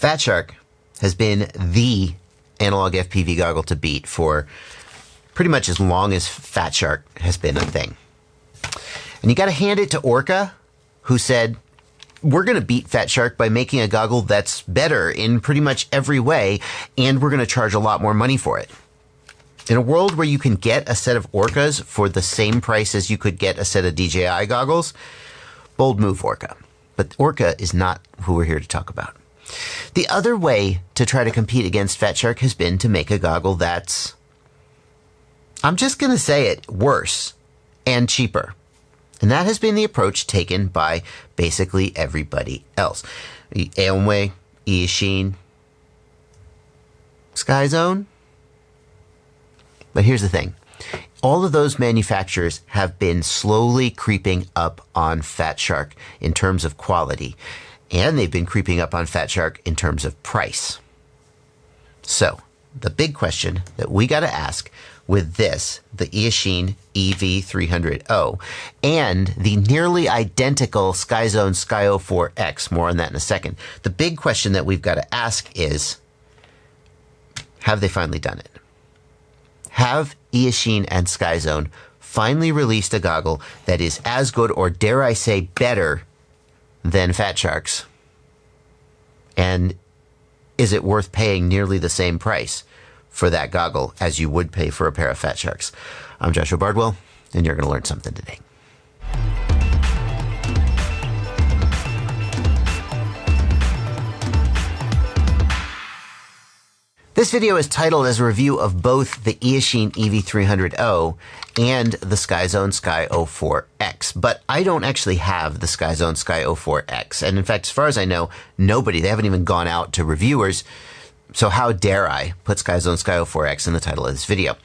Fat Shark has been the analog FPV goggle to beat for pretty much as long as Fat Shark has been a thing. And you got to hand it to Orqa, who said, we're going to beat Fat Shark by making a goggle that's better in pretty much every way, and we're going to charge a lot more money for it. In a world where you can get a set of Orqas for the same price as you could get a set of DJI goggles, bold move, Orqa. But Orqa is not who we're here to talk about. The other way to try to compete against Fat Shark has been to make a goggle that's, I'm just going to say it, worse and cheaper. And that has been the approach taken by basically everybody else. Aomway, Eachine, Skyzone. But here's the thing. All of those manufacturers have been slowly creeping up on Fat Shark in terms of quality. And they've been creeping up on Fat Shark in terms of price. So, the big question that we got to ask with this, the Eachine EV300O, and the nearly identical Skyzone Sky04X, more on that in a second. The big question that we've got to ask is, have they finally done it? Have Eachine and Skyzone finally released a goggle that is as good, or dare I say better, than Fat Shark's? And is it worth paying nearly the same price for that goggle as you would pay for a pair of Fat Sharks? I'm Joshua Bardwell, and you're going to learn something today. This video is titled as a review of both the Eachine EV300O and the Skyzone Sky04X, but I don't actually have the Skyzone Sky04X. And in fact, as far as I know, they haven't even gone out to reviewers. So how dare I put Skyzone Sky04X in the title of this video?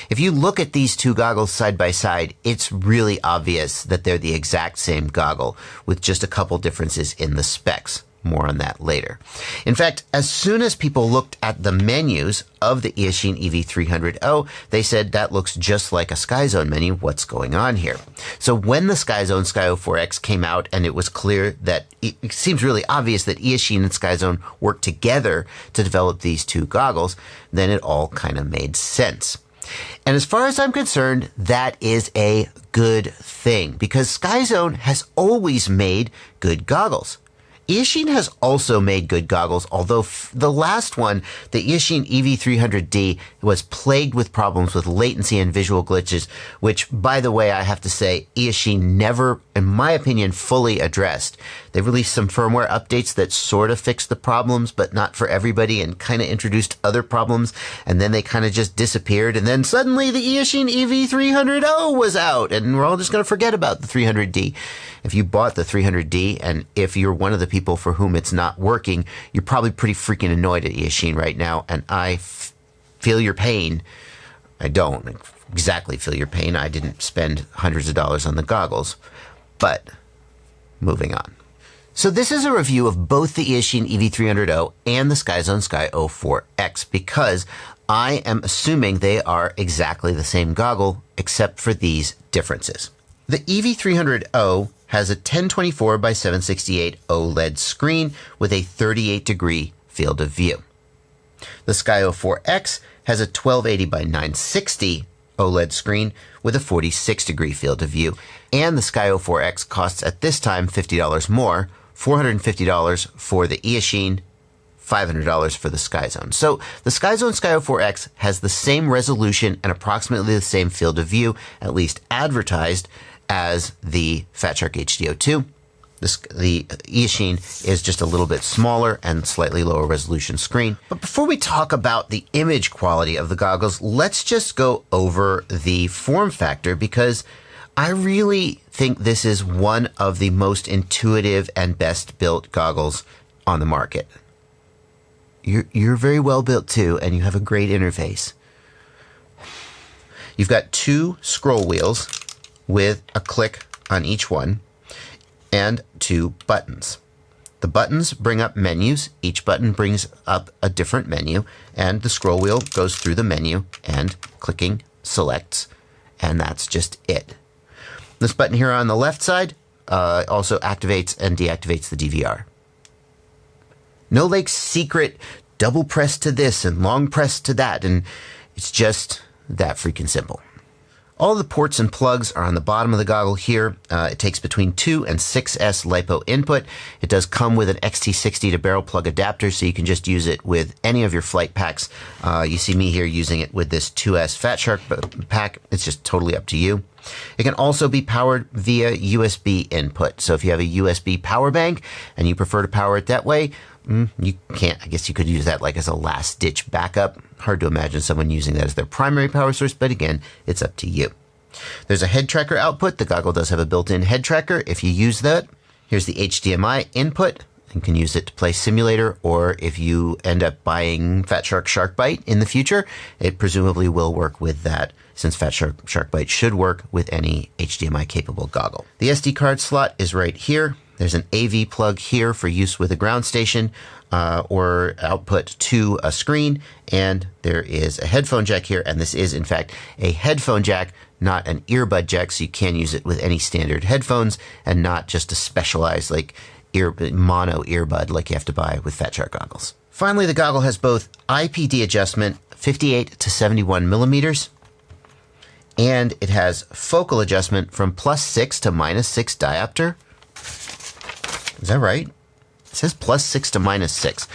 If you look at these two goggles side by side, it's really obvious that they're the exact same goggle with just a couple differences in the specs. More on that later. In fact, as soon as people looked at the menus of the Eachine EV300O, they said that looks just like a Skyzone menu. What's going on here? So when the Skyzone Sky04X came out and it was clear that it seems really obvious that Eachine and Skyzone worked together to develop these two goggles, then it all kind of made sense. And as far as I'm concerned, that is a good thing because Skyzone has always made good goggles. Eachine has also made good goggles, although the last one, the Eachine EV300D, was plagued with problems with latency and visual glitches, which, by the way, I have to say, Eachine never, in my opinion, fully addressed. They released some firmware updates that sort of fixed the problems, but not for everybody, and kind of introduced other problems, and then they kind of just disappeared, and then suddenly the Eachine EV300O was out, and we're all just going to forget about the 300D. If you bought the 300D, and if you're one of the people for whom it's not working, you're probably pretty freaking annoyed at Eachine right now, and I feel your pain. I don't exactly feel your pain. I didn't spend hundreds of dollars on the goggles, but moving on. So this is a review of both the Eachine EV300O and the Skyzone Sky04X because I am assuming they are exactly the same goggle except for these differences. The EV300O has a 1024 by 768 OLED screen with a 38-degree field of view. The Sky04X has a 1280 by 960 OLED screen with a 46-degree field of view, and the Sky04X costs at this time $50 more, $450 for the Eachine, $500 for the Skyzone. So the Skyzone Sky04X has the same resolution and approximately the same field of view, at least advertised, as the Fat Shark HDO2. The Eachine is just a little bit smaller and slightly lower resolution screen. But before we talk about the image quality of the goggles, let's just go over the form factor because I really think this is one of the most intuitive and best built goggles on the market. You're very well built too, and you have a great interface. You've got two scroll wheels with a click on each one and two buttons. The buttons bring up menus. Each button brings up a different menu, and the scroll wheel goes through the menu and clicking selects, and that's just it. This button here on the left side also activates and deactivates the DVR. No like secret double press to this and long press to that, and it's just that freaking simple. All the ports and plugs are on the bottom of the goggle here. It takes between 2 and 6S LiPo input. It does come with an XT60 to barrel plug adapter, so you can just use it with any of your flight packs. You see me here using it with this 2S Fat Shark pack. It's just totally up to you. It can also be powered via USB input. So if you have a USB power bank and you prefer to power it that way, you can't. I guess you could use that like as a last ditch backup. Hard to imagine someone using that as their primary power source, but again, it's up to you. There's a head tracker output. The goggle does have a built-in head tracker if you use that. Here's the HDMI input. You can use it to play simulator, or if you end up buying Fat Shark Shark Bite in the future, it presumably will work with that, since Fat Shark Shark Bite should work with any HDMI capable goggle. The SD card slot is right here. There's an AV plug here for use with a ground station or output to a screen, and there is a headphone jack here, and this is in fact a headphone jack, not an earbud jack, so you can use it with any standard headphones and not just a specialized like mono earbud like you have to buy with Fat Shark goggles. Finally, the goggle has both IPD adjustment 58 to 71 millimeters, and it has focal adjustment from +6 to -6 diopter. Is that right? It says +6 to -6.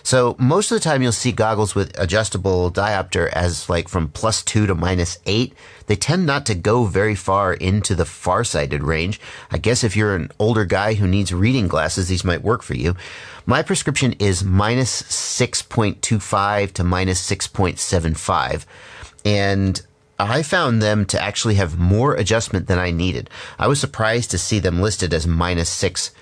So most of the time you'll see goggles with adjustable diopter as like from +2 to -8. They tend not to go very far into the far-sighted range. I guess if you're an older guy who needs reading glasses, these might work for you. My prescription is -6.25 to -6.75. And I found them to actually have more adjustment than I needed. I was surprised to see them listed as -6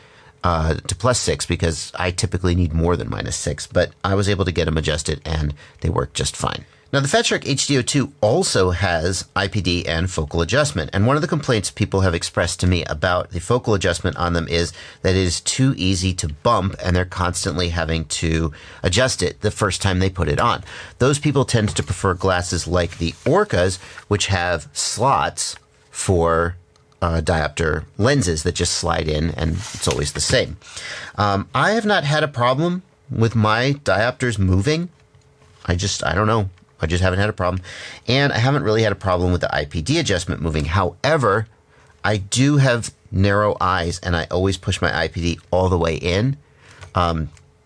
to +6 because I typically need more than -6, but I was able to get them adjusted and they work just fine. Now the Fat Shark HDO2 also has IPD and focal adjustment, and one of the complaints people have expressed to me about the focal adjustment on them is that it is too easy to bump and they're constantly having to adjust it the first time they put it on. Those people tend to prefer glasses like the Orqas, which have slots for diopter lenses that just slide in, and it's always the same. I have not had a problem with my diopters moving. I don't know. I just haven't had a problem. And I haven't really had a problem with the IPD adjustment moving. However, I do have narrow eyes and I always push my IPD all the way in.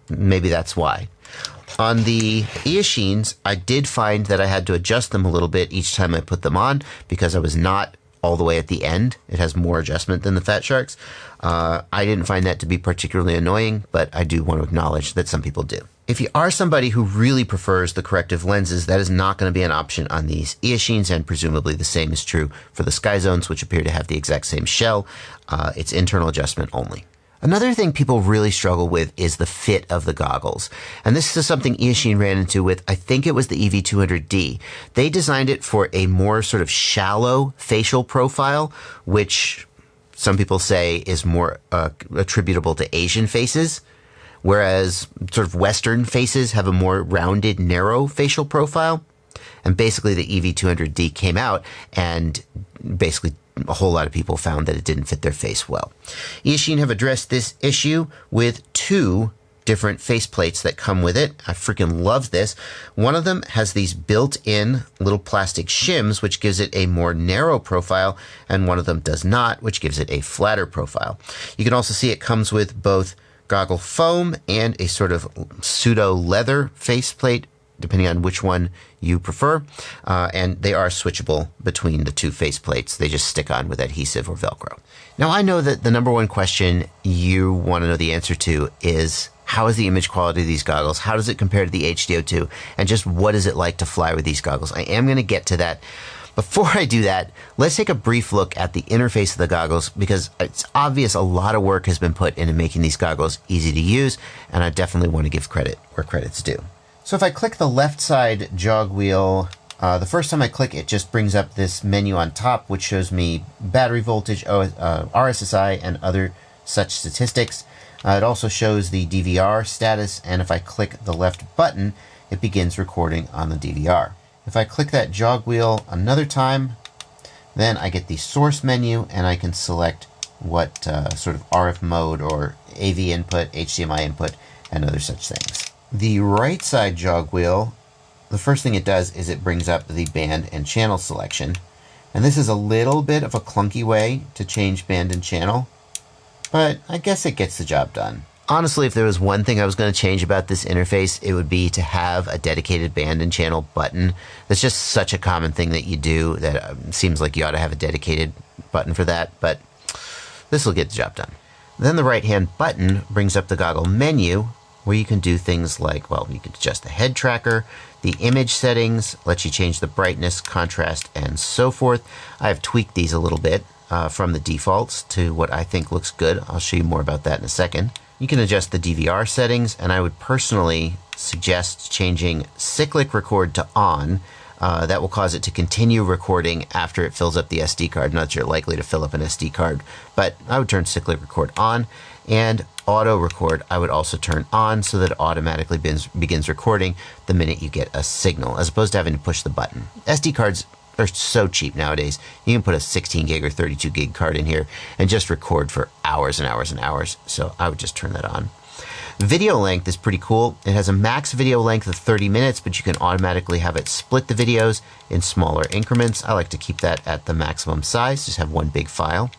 Maybe that's why. On the Eachines, I did find that I had to adjust them a little bit each time I put them on because I was not all the way at the end. It has more adjustment than the Fat Sharks. I didn't find that to be particularly annoying, but I do want to acknowledge that some people do. If you are somebody who really prefers the corrective lenses, that is not going to be an option on these Eachines, and presumably the same is true for the Skyzones, which appear to have the exact same shell. It's internal adjustment only. Another thing people really struggle with is the fit of the goggles. And this is something Eachine ran into with, I think it was the EV300D. They designed it for a more sort of shallow facial profile, which some people say is more attributable to Asian faces, whereas sort of Western faces have a more rounded, narrow facial profile. And basically the EV300D came out and basically a whole lot of people found that it didn't fit their face well. Eachine have addressed this issue with 2 different faceplates that come with it. I freaking love this. One of them has these built-in little plastic shims, which gives it a more narrow profile, and one of them does not, which gives it a flatter profile. You can also see it comes with both goggle foam and a sort of pseudo leather faceplate, depending on which one you prefer, and they are switchable between the 2 faceplates. They just stick on with adhesive or Velcro. Now, I know that the number one question you want to know the answer to is, how is the image quality of these goggles? How does it compare to the HDO2? And just what is it like to fly with these goggles? I am going to get to that. Before I do that, let's take a brief look at the interface of the goggles, because it's obvious a lot of work has been put into making these goggles easy to use, and I definitely want to give credit where credit's due. So if I click the left side jog wheel, the first time I click it just brings up this menu on top, which shows me battery voltage, RSSI, and other such statistics. It also shows the DVR status, and if I click the left button, it begins recording on the DVR. If I click that jog wheel another time, then I get the source menu, and I can select what sort of RF mode or AV input, HDMI input and other such things. The right side jog wheel, the first thing it does is it brings up the band and channel selection. And this is a little bit of a clunky way to change band and channel, but I guess it gets the job done. Honestly, if there was one thing I was going to change about this interface, it would be to have a dedicated band and channel button. That's just such a common thing that you do that seems like you ought to have a dedicated button for that, but this will get the job done. Then the right-hand button brings up the goggle menu where you can do things like, well, you can adjust the head tracker, the image settings, lets you change the brightness, contrast, and so forth. I have tweaked these a little bit from the defaults to what I think looks good. I'll show you more about that in a second. You can adjust the DVR settings, and I would personally suggest changing cyclic record to on. That will cause it to continue recording after it fills up the SD card. Not that you're likely to fill up an SD card, but I would turn cyclic record on. And auto record I would also turn on so that it automatically begins recording the minute you get a signal, as opposed to having to push the button. SD cards are so cheap nowadays. You can put a 16 gig or 32 gig card in here and just record for hours and hours and hours. So I would just turn that on. Video length is pretty cool. It has a max video length of 30 minutes, but you can automatically have it split the videos in smaller increments. I like to keep that at the maximum size, just have one big file.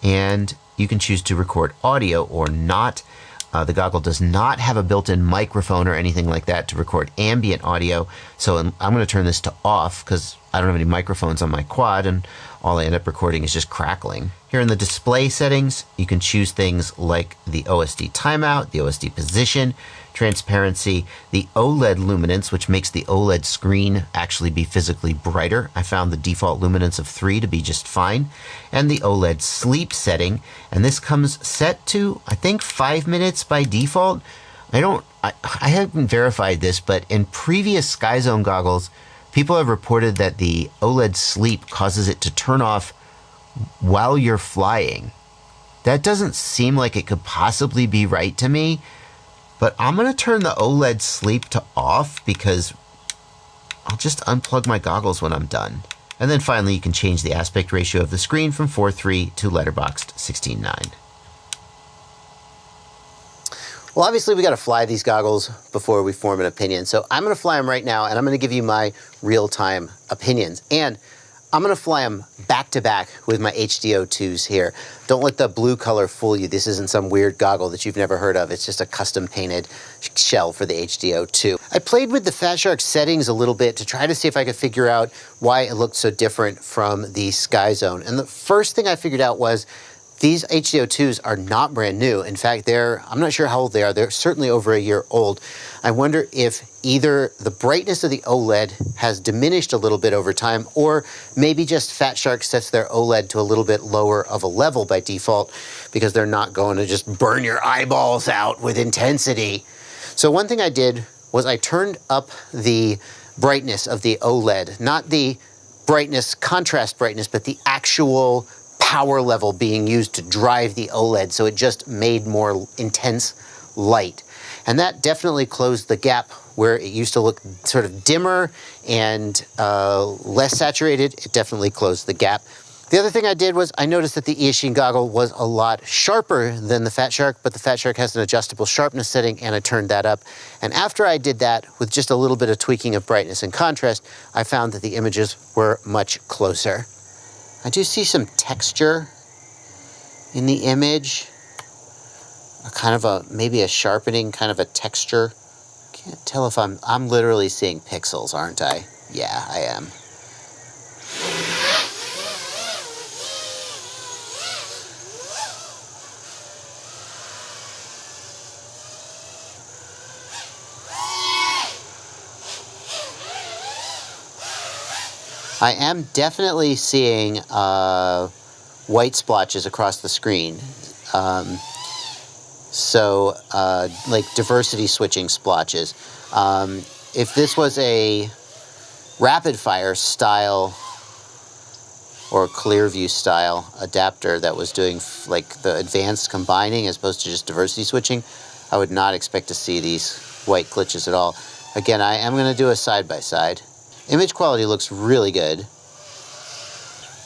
And you can choose to record audio or not. The goggle does not have a built-in microphone or anything like that to record ambient audio, so I'm going to turn this to off because I don't have any microphones on my quad, and all I end up recording is just crackling. Here in the display settings, you can choose things like the OSD timeout, the OSD position, transparency, the OLED luminance, which makes the OLED screen actually be physically brighter. I found the default luminance of 3 to be just fine. And the OLED sleep setting, and this comes set to, I think, 5 minutes by default. I haven't verified this, but in previous Skyzone goggles, people have reported that the OLED sleep causes it to turn off while you're flying. That doesn't seem like it could possibly be right to me, but I'm going to turn the OLED sleep to off because I'll just unplug my goggles when I'm done. And then finally, you can change the aspect ratio of the screen from 4:3 to letterboxed 16:9. Well, obviously we got to fly these goggles before we form an opinion. So I'm going to fly them right now, and I'm going to give you my real-time opinions. And I'm going to fly them back-to-back with my HDO2s here. Don't let the blue color fool you. This isn't some weird goggle that you've never heard of. It's just a custom-painted shell for the HDO2. I played with the Fat Shark settings a little bit to try to see if I could figure out why it looked so different from the Skyzone. And the first thing I figured out was these HDO2s are not brand new. In fact, I'm not sure how old they are. They're certainly over a year old. I wonder if either the brightness of the OLED has diminished a little bit over time, or maybe just Fat Shark sets their OLED to a little bit lower of a level by default because they're not going to just burn your eyeballs out with intensity. So one thing I did was I turned up the brightness of the OLED, not the brightness, contrast brightness, but the actual power level being used to drive the OLED, so it just made more intense light. And that definitely closed the gap where it used to look sort of dimmer and less saturated. It definitely closed the gap. The other thing I did was I noticed that the Eachine goggle was a lot sharper than the Fat Shark, but the Fat Shark has an adjustable sharpness setting, and I turned that up. And after I did that, with just a little bit of tweaking of brightness and contrast, I found that the images were much closer. I do see some texture in the image, maybe a sharpening kind of a texture. Can't tell if I'm literally seeing pixels, aren't I? Yeah, I am. I am definitely seeing white splotches across the screen. Like diversity switching splotches. If this was a Rapidfire style or Clearview style adapter that was doing like the advanced combining as opposed to just diversity switching, I would not expect to see these white glitches at all. Again, I am going to do a side-by-side. Image quality looks really good.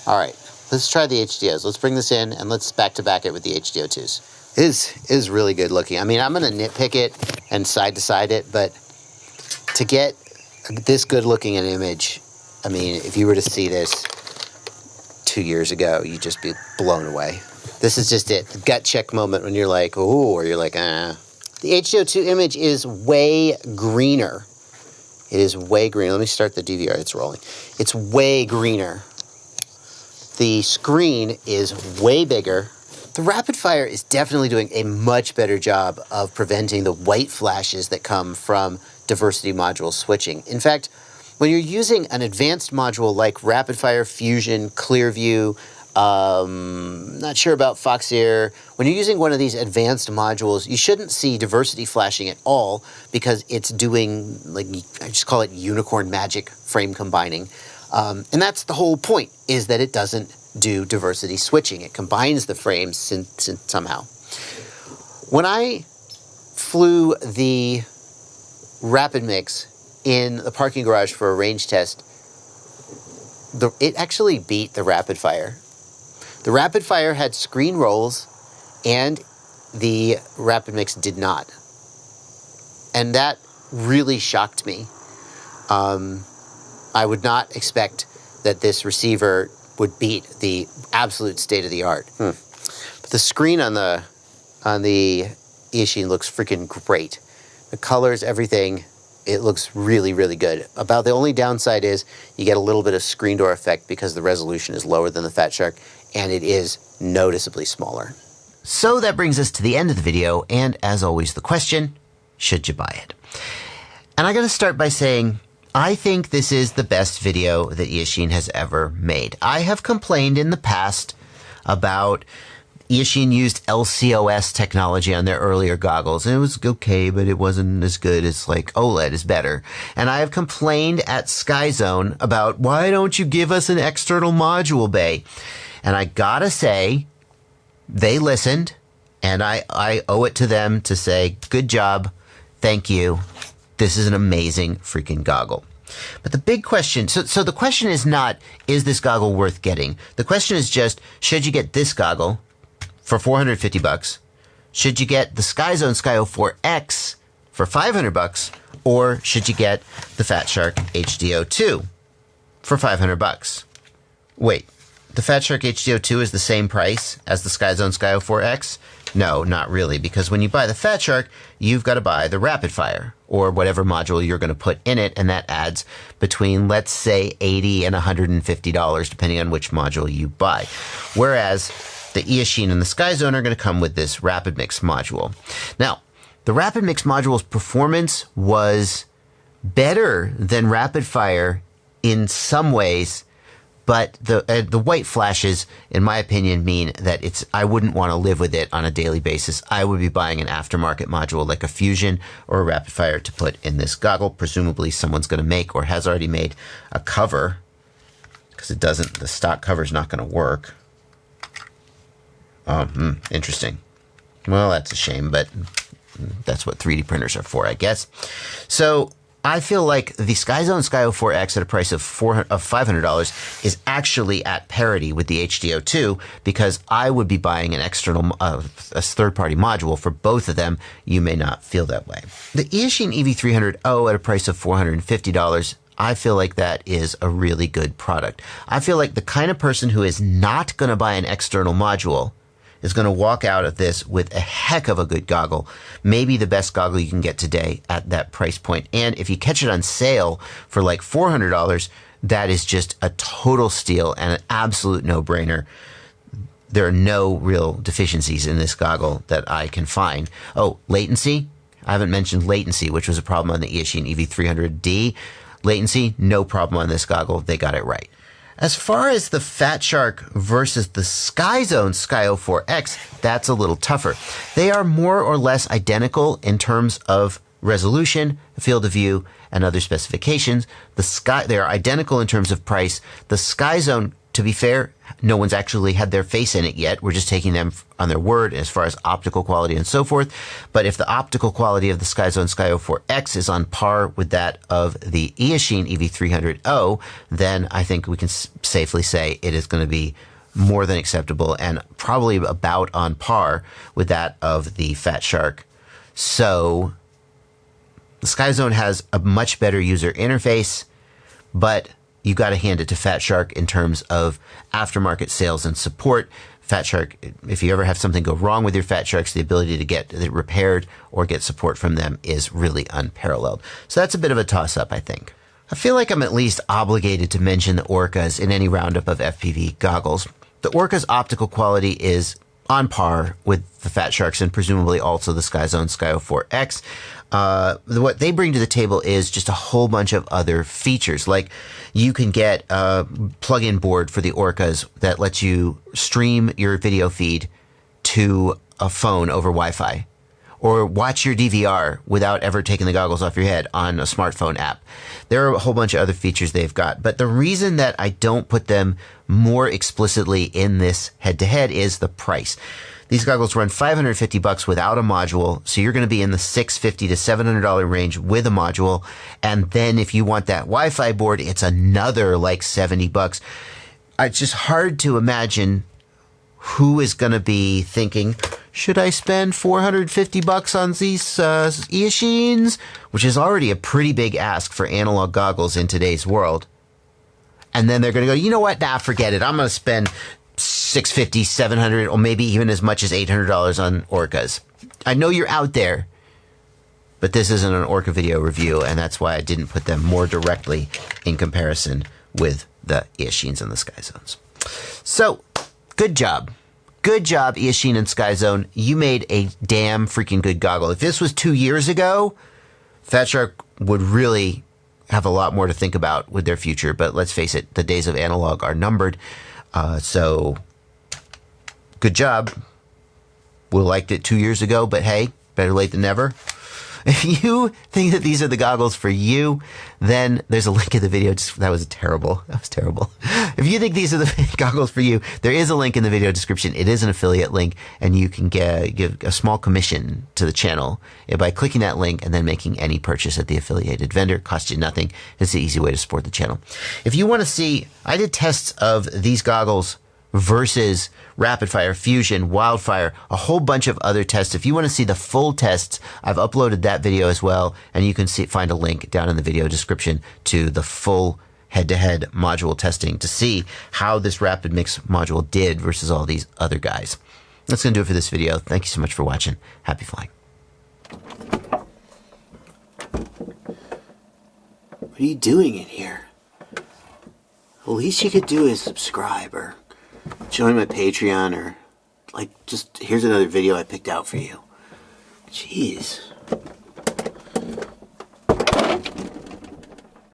All right, let's try the HDOs. Let's bring this in and let's back-to-back it with the HDO2s. is really good looking. I mean, I'm going to nitpick it and side to side it, but to get this good looking an image, I mean, if you were to see this 2 years ago, you'd just be blown away. This is just it. The gut check moment when you're like, ooh, or you're like, ah. The HDO2 image is way greener. It is way greener. Let me start the DVR. It's rolling. It's way greener. The screen is way bigger. The Rapidfire is definitely doing a much better job of preventing the white flashes that come from diversity module switching. In fact, when you're using an advanced module like Rapidfire, Fusion, Clearview, not sure about Foxeer, when you're using one of these advanced modules, you shouldn't see diversity flashing at all because it's doing, like, I just call it unicorn magic frame combining. And that's the whole point, is that it doesn't do diversity switching. It combines the frames somehow. When I flew the Rapid Mix in the parking garage for a range test, it actually beat the Rapidfire. The Rapidfire had screen rolls, and the Rapid Mix did not. And that really shocked me. I would not expect that this receiver would beat the absolute state-of-the-art. But the screen on the Eachine looks freaking great. The colors, everything, it looks really, really good. About the only downside is you get a little bit of screen door effect because the resolution is lower than the Fat Shark, and it is noticeably smaller. So that brings us to the end of the video, and as always, the question, should you buy it? And I gotta start by saying, I think this is the best video that Eachine has ever made. I have complained in the past about Eachine used LCOS technology on their earlier goggles, and it was okay, but it wasn't as good as, like, OLED is better. And I have complained at Skyzone about, why don't you give us an external module bay? And I gotta say, they listened, and I owe it to them to say, good job, thank you. This is an amazing freaking goggle. But the big question, so the question is not, is this goggle worth getting? The question is just, should you get this goggle for $450? Should you get the Skyzone Sky04X for $500? Or should you get the Fat Shark HDO2 for $500? Wait, the Fat Shark HDO2 is the same price as the Skyzone Sky04X? No, not really, because when you buy the Fat Shark, you've got to buy the Rapidfire, or whatever module you're going to put in it, and that adds between, let's say, $80 and $150, depending on which module you buy. Whereas the Eachine and the Skyzone are going to come with this Rapid Mix module. Now, the Rapid Mix module's performance was better than Rapidfire in some ways, but the white flashes, in my opinion, mean that I wouldn't want to live with it on a daily basis. I would be buying an aftermarket module like a Fusion or a Rapidfire to put in this goggle. Presumably someone's going to make or has already made a cover, because the stock cover is not going to work. Interesting. Well, that's a shame, but that's what 3D printers are for, I guess. So I feel like the Skyzone Sky04X at a price of $500 is actually at parity with the HDO2, because I would be buying an external, a third-party module for both of them. You may not feel that way. The Eachine EV300O at a price of $450, I feel like that is a really good product. I feel like the kind of person who is not going to buy an external module is going to walk out of this with a heck of a good goggle. Maybe the best goggle you can get today at that price point. And if you catch it on sale for like $400, that is just a total steal and an absolute no-brainer. There are no real deficiencies in this goggle that I can find. Oh, latency? I haven't mentioned latency, which was a problem on the Eachine EV300D. Latency, no problem on this goggle. They got it right. As far as the Fat Shark versus the Skyzone Sky04X, that's a little tougher. They are more or less identical in terms of resolution, field of view, and other specifications. They are identical in terms of price. The Skyzone, to be fair, no one's actually had their face in it yet. We're just taking them on their word as far as optical quality and so forth. But if the optical quality of the Skyzone Sky04X is on par with that of the Eachine EV300O, then I think we can safely say it is going to be more than acceptable and probably about on par with that of the Fat Shark. So the Skyzone has a much better user interface, but you got to hand it to Fat Shark in terms of aftermarket sales and support. Fat Shark, if you ever have something go wrong with your Fat Sharks, the ability to get it repaired or get support from them is really unparalleled. So that's a bit of a toss-up, I think. I feel like I'm at least obligated to mention the Orqas in any roundup of FPV goggles. The Orqa's optical quality is on par with the Fat Sharks and presumably also the Skyzone Sky04X. What they bring to the table is just a whole bunch of other features. Like you can get a plug-in board for the Orqas that lets you stream your video feed to a phone over Wi-Fi, or watch your DVR without ever taking the goggles off your head on a smartphone app. There are a whole bunch of other features they've got, but the reason that I don't put them more explicitly in this head-to-head is the price. These goggles run $550 without a module, so you're going to be in the $650 to $700 range with a module, and then if you want that Wi-Fi board, it's another like $70. It's just hard to imagine who is going to be thinking, should I spend $450 on these Eachines? Which is already a pretty big ask for analog goggles in today's world. And then they're going to go, you know what? Nah, forget it. I'm going to spend $650, $700, or maybe even as much as $800 on Orqas. I know you're out there, but this isn't an Orqa video review, and that's why I didn't put them more directly in comparison with the Eachines and the Skyzones. So, good job. Good job, Eachine and Skyzone. You made a damn freaking good goggle. If this was 2 years ago, Fat Shark would really have a lot more to think about with their future. But let's face it, the days of analog are numbered. So, good job. We liked it 2 years ago, but hey, better late than never. If you think that these are the goggles for you, then there's a link in the video. That was terrible. That was terrible. If you think these are the goggles for you, there is a link in the video description. It is an affiliate link, and you can give a small commission to the channel by clicking that link and then making any purchase at the affiliated vendor. Costs you nothing. It's the easy way to support the channel. If you want to see, I did tests of these goggles versus Rapidfire, Fusion, Wildfire, a whole bunch of other tests. If you want to see the full tests, I've uploaded that video as well, and you can find a link down in the video description to the full head-to-head module testing to see how this Rapid Mix module did versus all these other guys. That's going to do it for this video. Thank you so much for watching. Happy flying. What are you doing in here? The least you could do is subscribe or join my Patreon, or like just here's another video I picked out for you. Jeez.